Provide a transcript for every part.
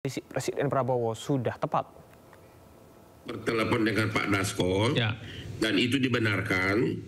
Presiden Prabowo sudah tepat. Bertelepon dengan Pak Dasko, dan itu dibenarkan.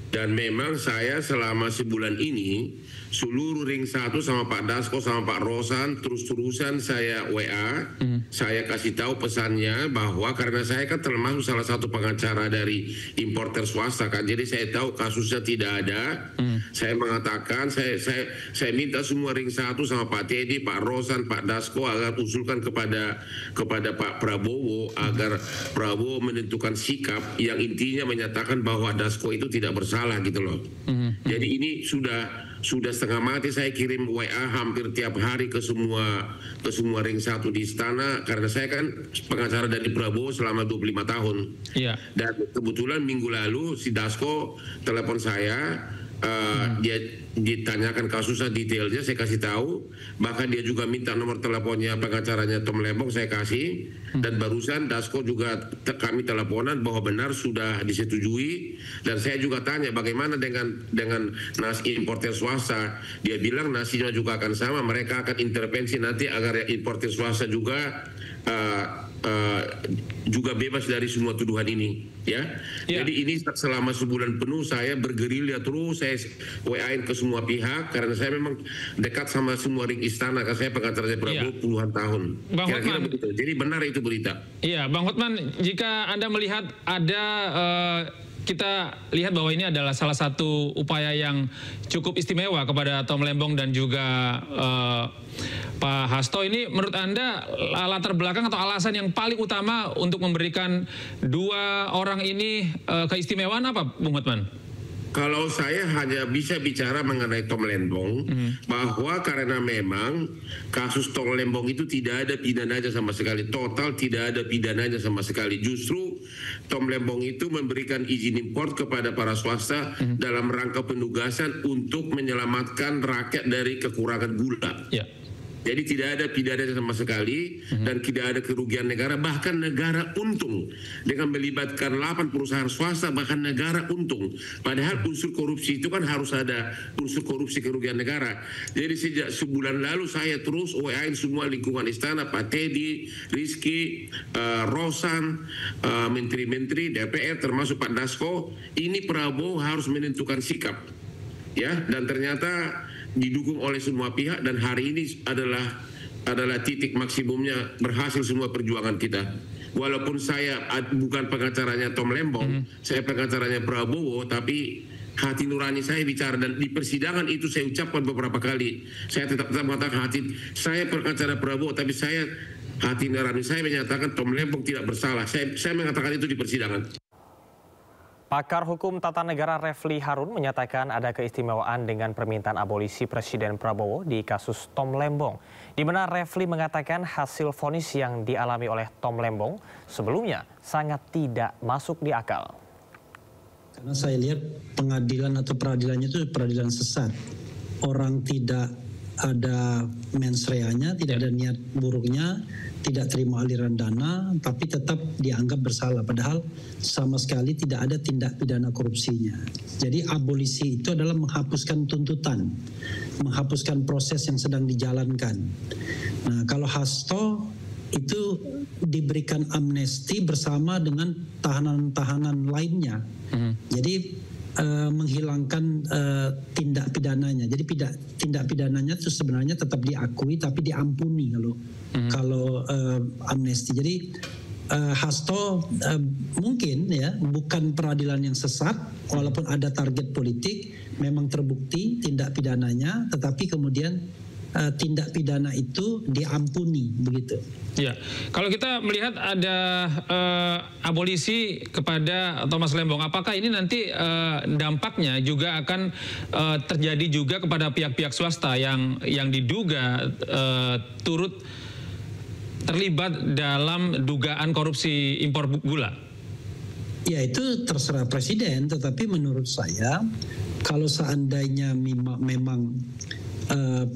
Dan memang saya selama sebulan ini seluruh ring 1 sama Pak Dasko sama Pak Rosan terus-terusan saya WA, saya kasih tahu pesannya bahwa karena saya kan termasuk salah satu pengacara dari importer swasta kan, jadi saya tahu kasusnya tidak ada. Saya mengatakan saya minta semua ring 1 sama Pak Teddy, Pak Rosan, Pak Dasko agar usulkan kepada Pak Prabowo agar Prabowo menentukan sikap yang intinya menyatakan bahwa Dasko itu tidak bersalah gitu loh. Jadi ini sudah setengah mati. Saya kirim WA hampir tiap hari ke semua ring 1 di istana karena saya kan pengacara dari Prabowo selama 25 tahun. Dan kebetulan minggu lalu si Dasko telepon saya, dia ditanyakan kasusnya detailnya, saya kasih tahu, bahkan dia juga minta nomor teleponnya pengacaranya Tom Lembong, saya kasih. Dan barusan Dasko juga kami teleponan bahwa benar sudah disetujui. Dan saya juga tanya bagaimana dengan nasi importer swasta. Dia bilang nasinya juga akan sama, mereka akan intervensi nanti agar importer swasta juga bebas dari semua tuduhan ini, ya. Jadi ini selama sebulan penuh saya bergerilya terus, saya WA-in ke semua pihak karena saya memang dekat sama semua ring istana, karena saya pengacaranya Prabowo puluhan tahun. Kira-kira begitu. Jadi benar itu berita. Iya, Bang Hotman, jika Anda melihat ada kita lihat bahwa ini adalah salah satu upaya yang cukup istimewa kepada Tom Lembong dan juga Pak Hasto. Ini menurut Anda latar belakang atau alasan yang paling utama untuk memberikan dua orang ini keistimewaan apa, Bung Hotman? Kalau saya hanya bisa bicara mengenai Tom Lembong, bahwa karena memang kasus Tom Lembong itu tidak ada pidananya sama sekali, total tidak ada pidananya sama sekali. Justru Tom Lembong itu memberikan izin impor kepada para swasta dalam rangka penugasan untuk menyelamatkan rakyat dari kekurangan gula. Jadi tidak ada pidana sama sekali dan tidak ada kerugian negara, bahkan negara untung dengan melibatkan 8 perusahaan swasta, bahkan negara untung. Padahal unsur korupsi itu kan harus ada unsur korupsi kerugian negara. Jadi sejak sebulan lalu saya terus WA-in semua lingkungan istana, Pak Teddy, Rizky, Rosan, menteri-menteri DPR termasuk Pak Dasko, ini Prabowo harus menentukan sikap. Ya, dan ternyata didukung oleh semua pihak dan hari ini adalah titik maksimumnya, berhasil semua perjuangan kita. Walaupun saya bukan pengacaranya Tom Lembong, saya pengacaranya Prabowo, tapi hati nurani saya bicara, dan di persidangan itu saya ucapkan beberapa kali, saya tetap mengatakan saya pengacara Prabowo, tapi hati nurani saya menyatakan Tom Lembong tidak bersalah. Saya mengatakan itu di persidangan. Pakar Hukum Tata Negara Refli Harun menyatakan ada keistimewaan dengan permintaan abolisi Presiden Prabowo di kasus Tom Lembong, di mana Refli mengatakan hasil vonis yang dialami oleh Tom Lembong sebelumnya sangat tidak masuk di akal. Karena saya lihat pengadilan atau peradilannya itu peradilan sesat. Orang tidak ada mens reanya, tidak ada niat buruknya, tidak terima aliran dana, tapi tetap dianggap bersalah. Padahal sama sekali tidak ada tindak pidana korupsinya. Jadi abolisi itu adalah menghapuskan tuntutan, menghapuskan proses yang sedang dijalankan. Nah, kalau Hasto itu diberikan amnesti bersama dengan tahanan-tahanan lainnya. Jadi menghilangkan tindak pidananya. Jadi tindak pidananya itu sebenarnya tetap diakui tapi diampuni kalau amnesti. Jadi Hasto mungkin ya bukan peradilan yang sesat, walaupun ada target politik, memang terbukti tindak pidananya, tetapi kemudian tindak pidana itu diampuni begitu. Ya, kalau kita melihat ada abolisi kepada Thomas Lembong, apakah ini nanti dampaknya juga akan terjadi juga kepada pihak-pihak swasta yang diduga turut terlibat dalam dugaan korupsi impor gula? Ya, itu terserah Presiden, tetapi menurut saya kalau seandainya memang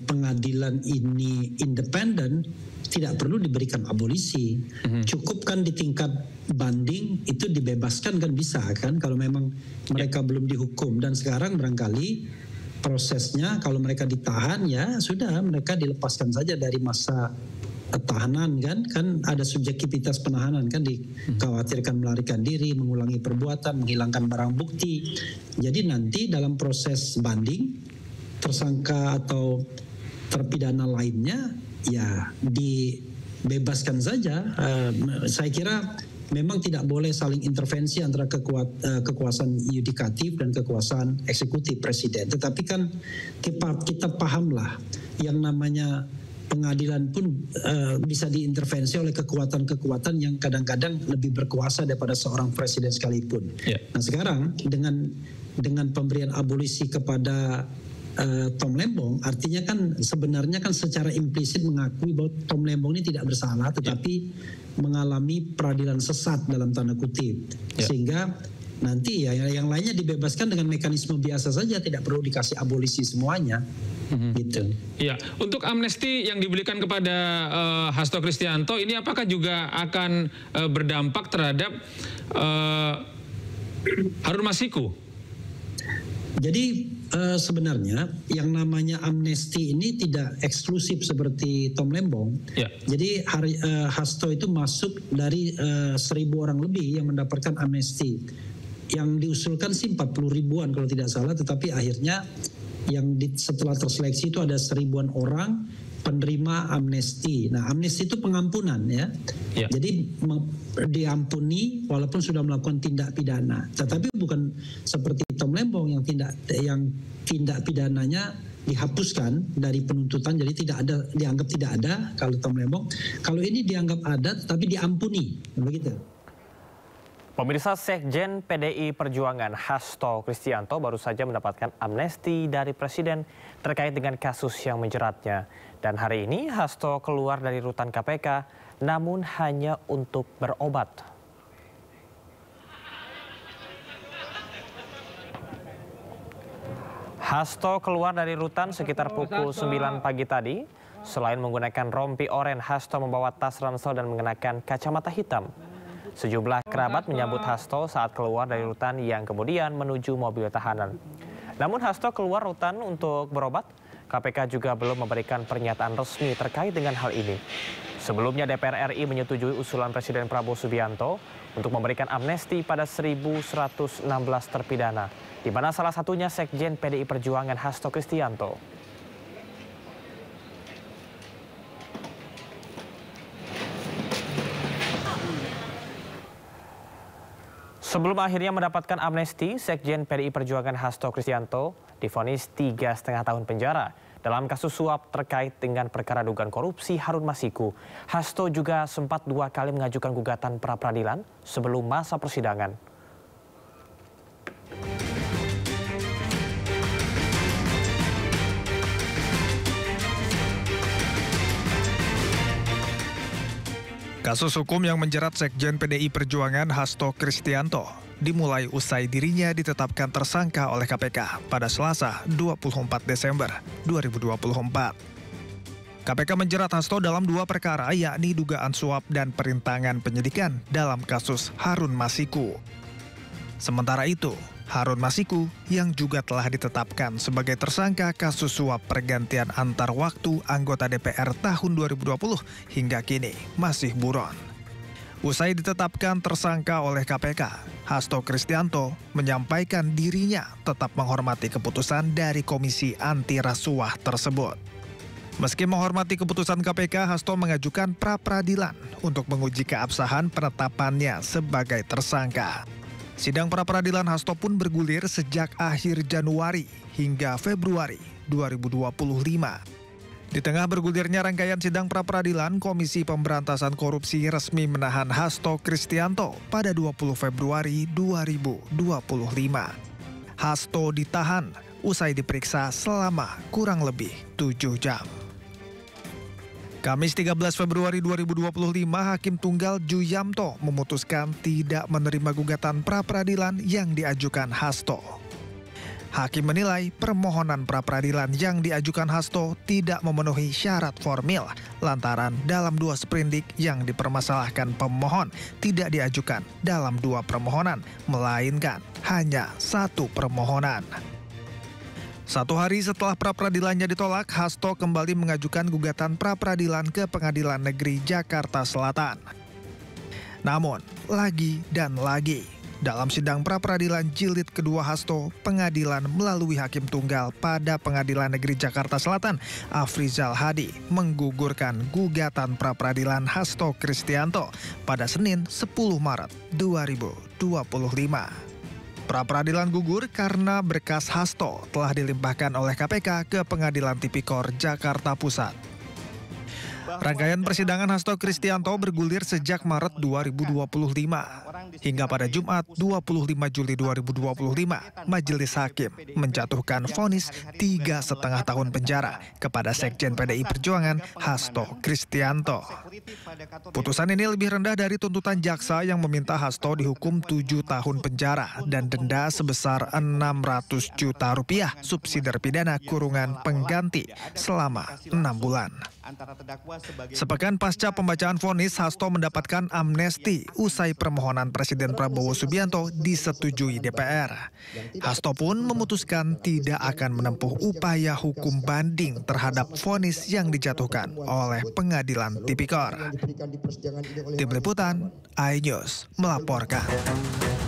pengadilan ini independen, tidak perlu diberikan abolisi. Cukup kan di tingkat banding itu dibebaskan kan, bisa kan kalau memang mereka belum dihukum. Dan sekarang barangkali prosesnya kalau mereka ditahan ya sudah, mereka dilepaskan saja dari masa tahanan kan ada subjektivitas penahanan kan, dikhawatirkan melarikan diri, mengulangi perbuatan, menghilangkan barang bukti. Jadi nanti dalam proses banding tersangka atau terpidana lainnya ya dibebaskan saja. Saya kira memang tidak boleh saling intervensi antara kekuasaan yudikatif dan kekuasaan eksekutif presiden. Tetapi kan kita pahamlah yang namanya pengadilan pun bisa diintervensi oleh kekuatan-kekuatan yang kadang-kadang lebih berkuasa daripada seorang presiden sekalipun. Nah sekarang dengan pemberian abolisi kepada Tom Lembong, artinya kan sebenarnya kan secara implisit mengakui bahwa Tom Lembong ini tidak bersalah, tetapi mengalami peradilan sesat dalam tanda kutip, sehingga nanti ya yang lainnya dibebaskan dengan mekanisme biasa saja, tidak perlu dikasih abolisi semuanya. Gitu. Iya, untuk amnesti yang diberikan kepada Hasto Kristianto ini apakah juga akan berdampak terhadap Harun Masiku? Jadi sebenarnya yang namanya amnesti ini tidak eksklusif seperti Tom Lembong. Jadi Hasto itu masuk dari 1.000 orang lebih yang mendapatkan amnesti. Yang diusulkan sih 40 ribuan kalau tidak salah, tetapi akhirnya setelah terseleksi itu ada 1.000-an orang penerima amnesti. Nah, amnesti itu pengampunan ya. Jadi diampuni walaupun sudah melakukan tindak pidana. Tetapi bukan seperti Tom Lembong yang tindak pidananya dihapuskan dari penuntutan, jadi dianggap tidak ada kalau Tom Lembong. Kalau ini dianggap ada tetapi diampuni, begitu. Pemirsa, Sekjen PDI Perjuangan Hasto Kristianto baru saja mendapatkan amnesti dari Presiden terkait dengan kasus yang menjeratnya. Dan hari ini Hasto keluar dari rutan KPK, namun hanya untuk berobat. Hasto keluar dari rutan sekitar pukul 9 pagi tadi. Selain menggunakan rompi oranye, Hasto membawa tas ransel dan mengenakan kacamata hitam. Sejumlah kerabat menyambut Hasto saat keluar dari rutan yang kemudian menuju mobil tahanan. Namun Hasto keluar rutan untuk berobat. KPK juga belum memberikan pernyataan resmi terkait dengan hal ini. Sebelumnya DPR RI menyetujui usulan Presiden Prabowo Subianto untuk memberikan amnesti pada 1.116 terpidana, di mana salah satunya Sekjen PDI Perjuangan Hasto Kristianto. Sebelum akhirnya mendapatkan amnesti, Sekjen PDI Perjuangan Hasto Kristianto divonis 3,5 tahun penjara dalam kasus suap terkait dengan perkara dugaan korupsi Harun Masiku. Hasto juga sempat 2 kali mengajukan gugatan pra-peradilan sebelum masa persidangan. Kasus hukum yang menjerat Sekjen PDI Perjuangan Hasto Kristianto dimulai usai dirinya ditetapkan tersangka oleh KPK pada Selasa 24 Desember 2024. KPK menjerat Hasto dalam 2 perkara, yakni dugaan suap dan perintangan penyidikan dalam kasus Harun Masiku. Sementara itu, Harun Masiku yang juga telah ditetapkan sebagai tersangka kasus suap pergantian antar waktu anggota DPR tahun 2020 hingga kini masih buron. Usai ditetapkan tersangka oleh KPK, Hasto Kristianto menyampaikan dirinya tetap menghormati keputusan dari Komisi Anti Rasuah tersebut. Meski menghormati keputusan KPK, Hasto mengajukan pra-peradilan untuk menguji keabsahan penetapannya sebagai tersangka. Sidang pra-peradilan Hasto pun bergulir sejak akhir Januari hingga Februari 2025. Di tengah bergulirnya rangkaian sidang pra-peradilan, Komisi Pemberantasan Korupsi resmi menahan Hasto Kristianto pada 20 Februari 2025. Hasto ditahan usai diperiksa selama kurang lebih 7 jam. Kamis 13 Februari 2025, Hakim Tunggal Ju Yamto memutuskan tidak menerima gugatan pra-peradilan yang diajukan Hasto. Hakim menilai permohonan pra-peradilan yang diajukan Hasto tidak memenuhi syarat formil lantaran dalam 2 sprindik yang dipermasalahkan pemohon tidak diajukan dalam 2 permohonan, melainkan hanya 1 permohonan. 1 hari setelah pra-peradilannya ditolak, Hasto kembali mengajukan gugatan pra-peradilan ke Pengadilan Negeri Jakarta Selatan. Namun, lagi dan lagi, dalam sidang pra-peradilan jilid kedua Hasto, pengadilan melalui hakim tunggal pada Pengadilan Negeri Jakarta Selatan, Afrizal Hadi, menggugurkan gugatan pra-peradilan Hasto Kristianto pada Senin 10 Maret 2025. Pra-peradilan gugur karena berkas Hasto telah dilimpahkan oleh KPK ke Pengadilan Tipikor Jakarta Pusat. Rangkaian persidangan Hasto Kristianto bergulir sejak Maret 2025. Hingga pada Jumat 25 Juli 2025, Majelis Hakim menjatuhkan vonis 3,5 tahun penjara kepada Sekjen PDI Perjuangan Hasto Kristianto. Putusan ini lebih rendah dari tuntutan jaksa yang meminta Hasto dihukum 7 tahun penjara dan denda sebesar Rp600 juta subsidi pidana kurungan pengganti selama 6 bulan. Sepekan pasca pembacaan vonis, Hasto mendapatkan amnesti usai permohonan Presiden Prabowo Subianto disetujui DPR. Hasto pun memutuskan tidak akan menempuh upaya hukum banding terhadap vonis yang dijatuhkan oleh Pengadilan Tipikor. Tim Liputan, iNews melaporkan.